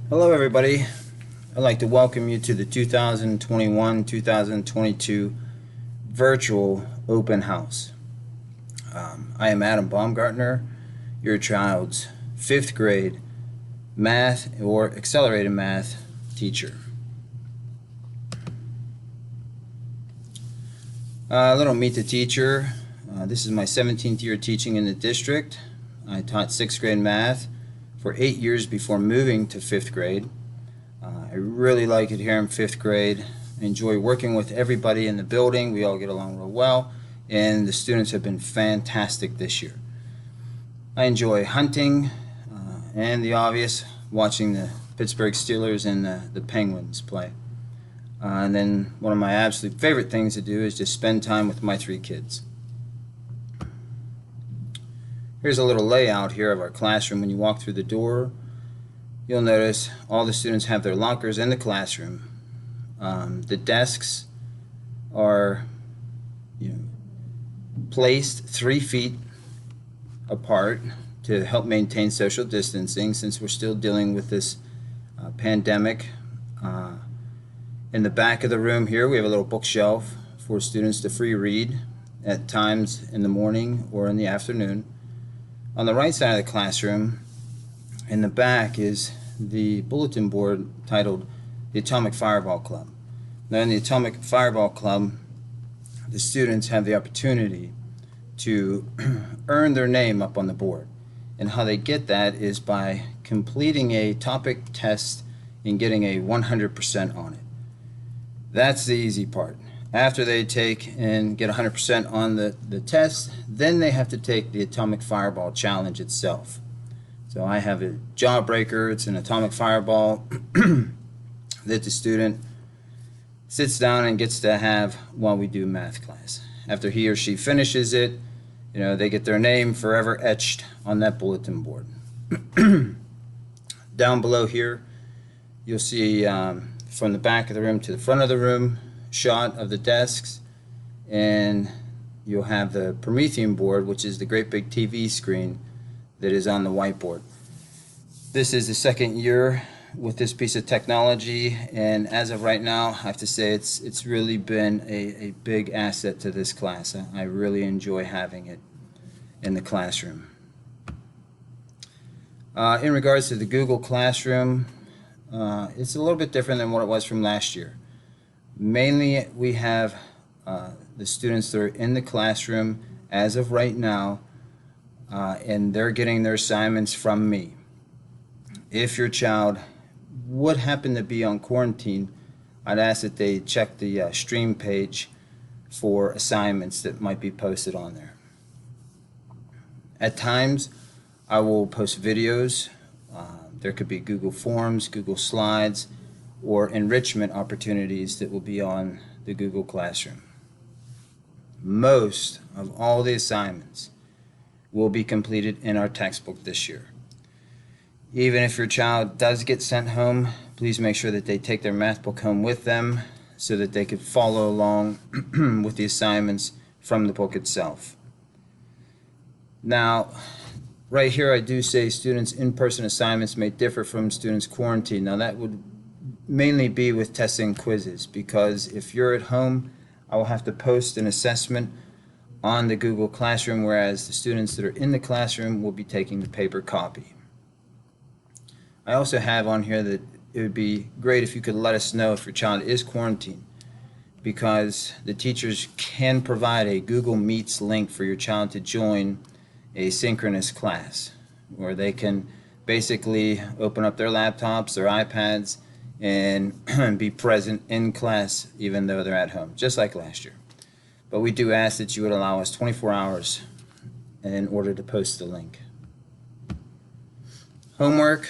Hello everybody. I'd like to welcome you to the 2021-2022 virtual open house. I am Adam Baumgartner, your child's 5th grade math or accelerated math teacher. A little meet the teacher. This is my 17th year teaching in the district. I taught 6th grade math for 8 years before moving to 5th grade. I really like it here in 5th grade. I enjoy working with everybody in the building. We all get along real well, and the students have been fantastic this year. I enjoy hunting and the obvious, watching the Pittsburgh Steelers and the Penguins play. And then one of my absolute favorite things to do is just spend time with my 3 kids. Here's a little layout here of our classroom. When you walk through the door, you'll notice all the students have their lockers in the classroom. The desks are placed 3 feet apart to help maintain social distancing since we're still dealing with this pandemic. In the back of the room here, we have a little bookshelf for students to free read at times in the morning or in the afternoon. On the right side of the classroom, in the back, is the bulletin board titled the Atomic Fireball Club. Now in the Atomic Fireball Club, the students have the opportunity to earn their name up on the board. And how they get that is by completing a topic test and getting a 100% on it. That's the easy part. After they take and get 100% on the test, then they have to take the Atomic Fireball Challenge itself. So I have a Jawbreaker. It's an atomic fireball that the student sits down and gets to have while we do math class. After he or she finishes it, they get their name forever etched on that bulletin board. Down below here, you'll see from the back of the room to the front of the room shot of the desks, and you'll have the Promethean board, which is the great big TV screen that is on the whiteboard. This is the second year with this piece of technology, and as of right now, I have to say it's really been a big asset to this class. I really enjoy having it in the classroom. In regards to the Google Classroom, it's a little bit different than what it was from last year. Mainly we have the students that are in the classroom as of right now, and they're getting their assignments from me. If your child would happen to be on quarantine, I'd ask that they check the stream page for assignments that might be posted on there. At times I will post videos. There could be Google Forms, Google Slides, or enrichment opportunities that will be on the Google Classroom. Most of all the assignments will be completed in our textbook this year. Even if your child does get sent home, please make sure that they take their math book home with them so that they can follow along with the assignments from the book itself. Now, right here I do say students' in-person assignments may differ from students' quarantine. Now that would mainly be with tests and quizzes, because if you're at home, I will have to post an assessment on the Google Classroom, whereas the students that are in the classroom will be taking the paper copy. I also have on here that it would be great if you could let us know if your child is quarantined, because the teachers can provide a Google Meets link for your child to join a synchronous class, where they can basically open up their laptops, their iPads, and be present in class even though they're at home, just like last year. But we do ask that you would allow us 24 hours in order to post the link. Homework.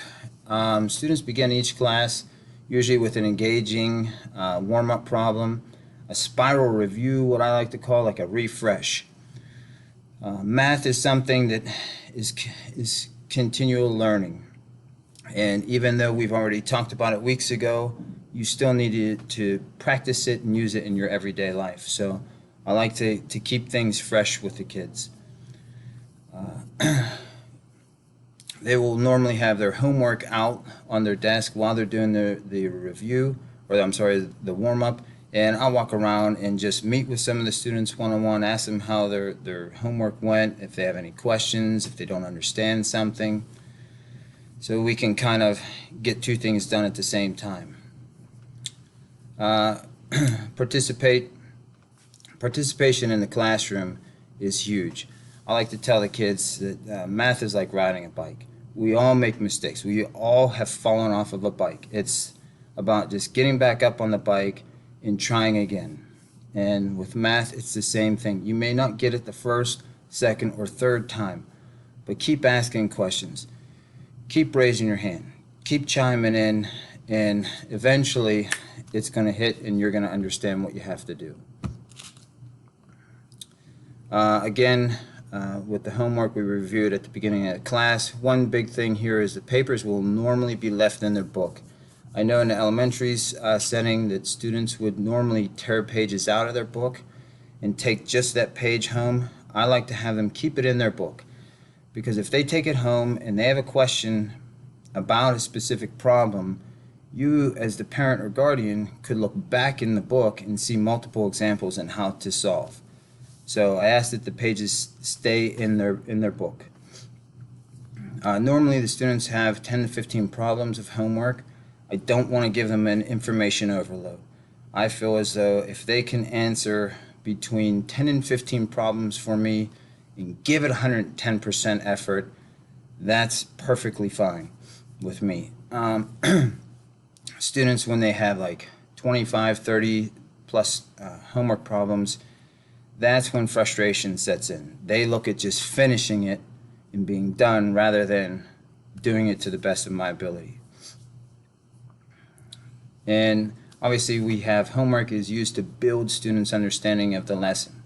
Students begin each class usually with an engaging warm-up problem, a spiral review, what I like to call like a refresh. Math is something that is continual learning. And even though we've already talked about it weeks ago, you still need to practice it and use it in your everyday life. So I like to keep things fresh with the kids. They will normally have their homework out on their desk while they're doing the review, or I'm sorry, the warm-up, and I'll walk around and just meet with some of the students one-on-one, ask them how their homework went, if they have any questions, if they don't understand something, so we can kind of get two things done at the same time. Participation in the classroom is huge. I like to tell the kids that math is like riding a bike. We all make mistakes. We all have fallen off of a bike. It's about just getting back up on the bike and trying again. And with math, it's the same thing. You may not get it the first, second, or third time, but keep asking questions. Keep raising your hand. Keep chiming in, and eventually it's going to hit and you're going to understand what you have to do. Again, with the homework we reviewed at the beginning of the class, one big thing here is the papers will normally be left in their book. I know in the elementary setting that students would normally tear pages out of their book and take just that page home. I like to have them keep it in their book, because if they take it home and they have a question about a specific problem, you as the parent or guardian could look back in the book and see multiple examples on how to solve. So I ask that the pages stay in their book. Normally the students have 10 to 15 problems of homework. I don't want to give them an information overload. I feel as though if they can answer between 10 and 15 problems for me and give it 110% effort, that's perfectly fine with me. Students, when they have like 25, 30 plus homework problems, that's when frustration sets in. They look at just finishing it and being done rather than doing it to the best of my ability. And obviously we have homework is used to build students' understanding of the lesson.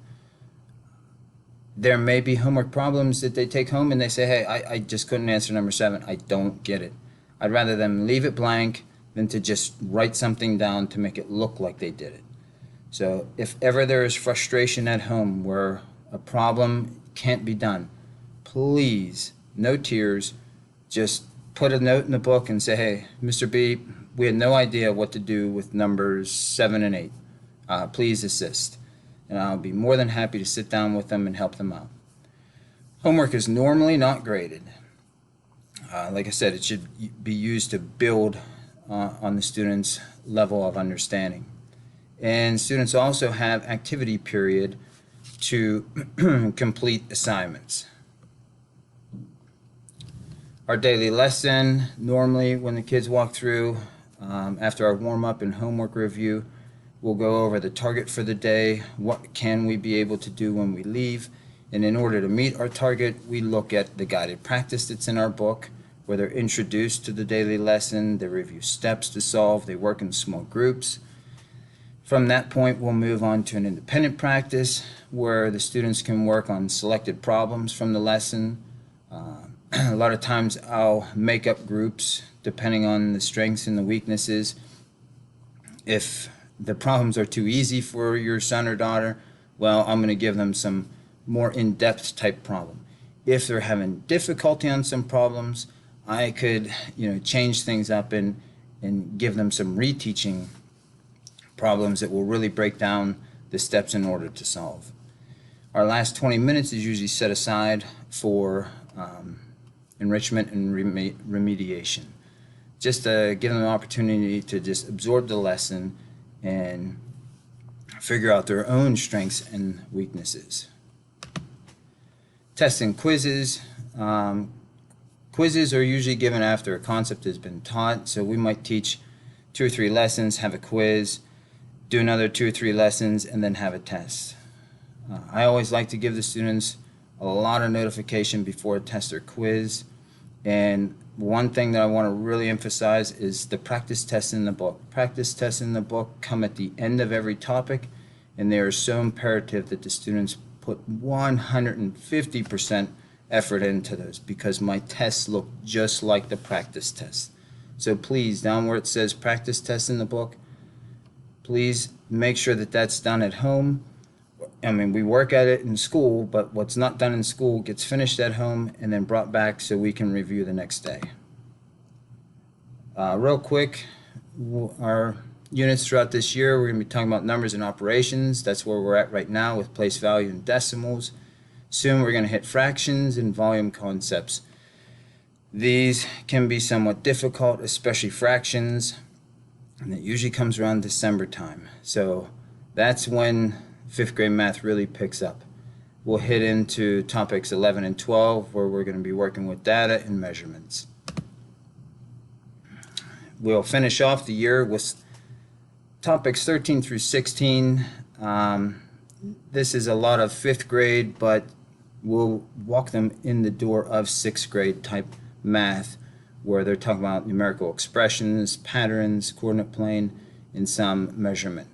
There may be homework problems that they take home and they say, hey, I just couldn't answer number 7. I don't get it. I'd rather them leave it blank than to just write something down to make it look like they did it. So if ever there is frustration at home where a problem can't be done, please, no tears, just put a note in the book and say, hey, Mr. B, we had no idea what to do with numbers 7 and 8. Please assist. And I'll be more than happy to sit down with them and help them out. Homework is normally not graded. Like I said, it should be used to build on the student's level of understanding. And students also have activity period to complete assignments. Our daily lesson, normally when the kids walk through, after our warm-up and homework review, we'll go over the target for the day, what can we be able to do when we leave, and in order to meet our target, we look at the guided practice that's in our book, where they're introduced to the daily lesson, they review steps to solve, they work in small groups. From that point, we'll move on to an independent practice where the students can work on selected problems from the lesson. A lot of times I'll make up groups depending on the strengths and the weaknesses. If the problems are too easy for your son or daughter, well, I'm going to give them some more in-depth type problem. If they're having difficulty on some problems, I could, change things up and give them some reteaching problems that will really break down the steps in order to solve. Our last 20 minutes is usually set aside for enrichment and remediation. Just to give them an opportunity to just absorb the lesson and figure out their own strengths and weaknesses. Tests and quizzes. Quizzes are usually given after a concept has been taught, so we might teach 2 or 3 lessons, have a quiz, do another 2 or 3 lessons, and then have a test. I always like to give the students a lot of notification before a test or quiz, and one thing that I want to really emphasize is the practice tests in the book. Practice tests in the book come at the end of every topic, and they are so imperative that the students put 150% effort into those, because my tests look just like the practice tests. So please, down where it says practice tests in the book, please make sure that that's done at home I mean, we work at it in school, but what's not done in school gets finished at home and then brought back so we can review the next day. Real quick, our units throughout this year, we're going to be talking about numbers and operations. That's where we're at right now with place value and decimals. Soon we're going to hit fractions and volume concepts. These can be somewhat difficult, especially fractions, and it usually comes around December time. So that's when 5th grade math really picks up. We'll hit into topics 11 and 12 where we're going to be working with data and measurements. We'll finish off the year with topics 13 through 16. This is a lot of 5th grade, but we'll walk them in the door of 6th grade type math, where they're talking about numerical expressions, patterns, coordinate plane, and some measurement.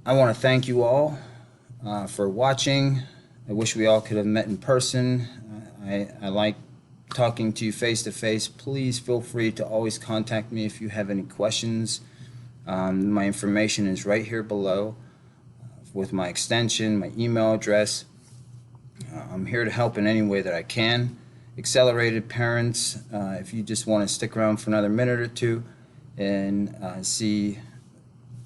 I want to thank you all for watching. I wish we all could have met in person. I like talking to you face to face. Please feel free to always contact me if you have any questions. My information is right here below with my extension, my email address. I'm here to help in any way that I can. Accelerated parents, if you just want to stick around for another minute or two and see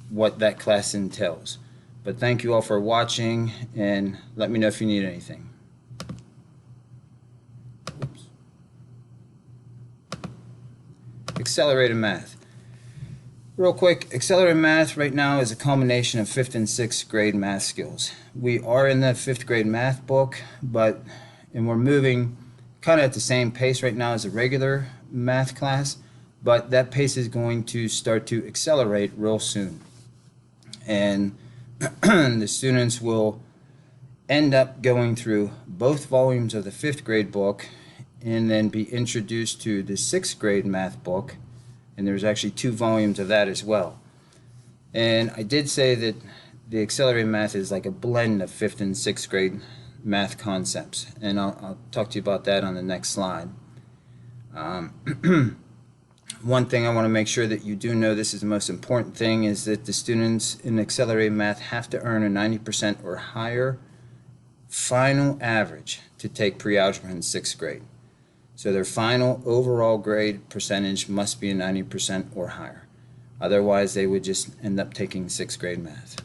what that class entails. But thank you all for watching, and let me know if you need anything. Oops. Accelerated math. Real quick, accelerated math right now is a combination of 5th and 6th grade math skills. We are in the 5th grade math book, and we're moving kind of at the same pace right now as a regular math class, but that pace is going to start to accelerate real soon. And the students will end up going through both volumes of the 5th grade book and then be introduced to the 6th grade math book, and there's actually 2 volumes of that as well. And I did say that the accelerated math is like a blend of 5th and 6th grade math concepts, and I'll talk to you about that on the next slide. One thing I want to make sure that you do know, this is the most important thing, is that the students in accelerated math have to earn a 90% or higher final average to take pre-algebra in 6th grade. So their final overall grade percentage must be a 90% or higher. Otherwise, they would just end up taking 6th grade math.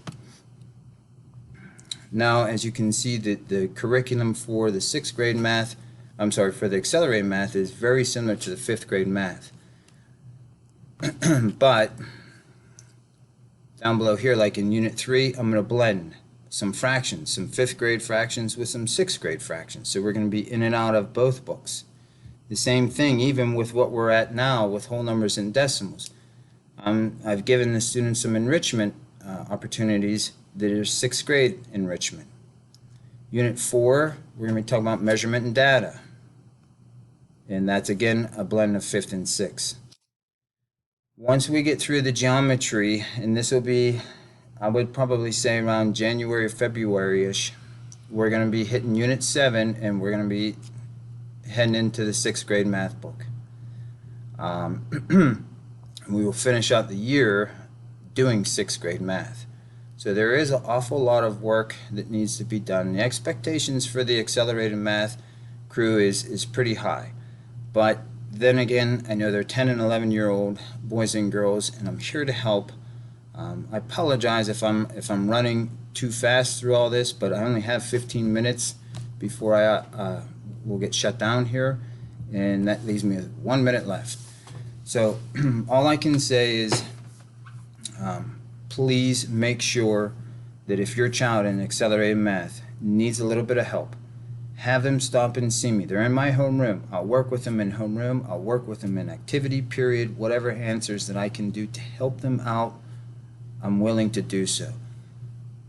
Now, as you can see, the curriculum for the 6th grade math, for the accelerated math is very similar to the 5th grade math. But down below here, like in Unit 3, I'm going to blend some fractions, some 5th grade fractions with some 6th grade fractions. So we're going to be in and out of both books. The same thing even with what we're at now with whole numbers and decimals. I've given the students some enrichment opportunities that are 6th grade enrichment. Unit 4, we're going to be talking about measurement and data. And that's again a blend of 5th and 6th. Once we get through the geometry, and this will be, I would probably say around January or February-ish, we're going to be hitting Unit 7, and we're going to be heading into the 6th grade math book. We will finish out the year doing 6th grade math. So there is an awful lot of work that needs to be done. The expectations for the accelerated math crew is pretty high. But then again, I know they're 10 and 11-year-old boys and girls, and I'm here to help. I apologize if I'm running too fast through all this, but I only have 15 minutes before I will get shut down here, and that leaves me with 1 minute left. So all I can say is please make sure that if your child in accelerated math needs a little bit of help, have them stop and see me. They're in my homeroom. I'll work with them in homeroom. I'll work with them in activity period. Whatever answers that I can do to help them out, I'm willing to do so.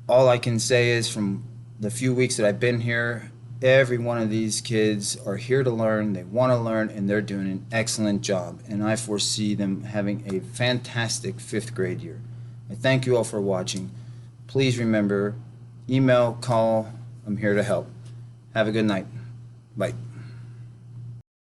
All I can say is from the few weeks that I've been here, every one of these kids are here to learn. They want to learn, and they're doing an excellent job. And I foresee them having a fantastic 5th grade year. I thank you all for watching. Please remember, email, call, I'm here to help. Have a good night. Bye.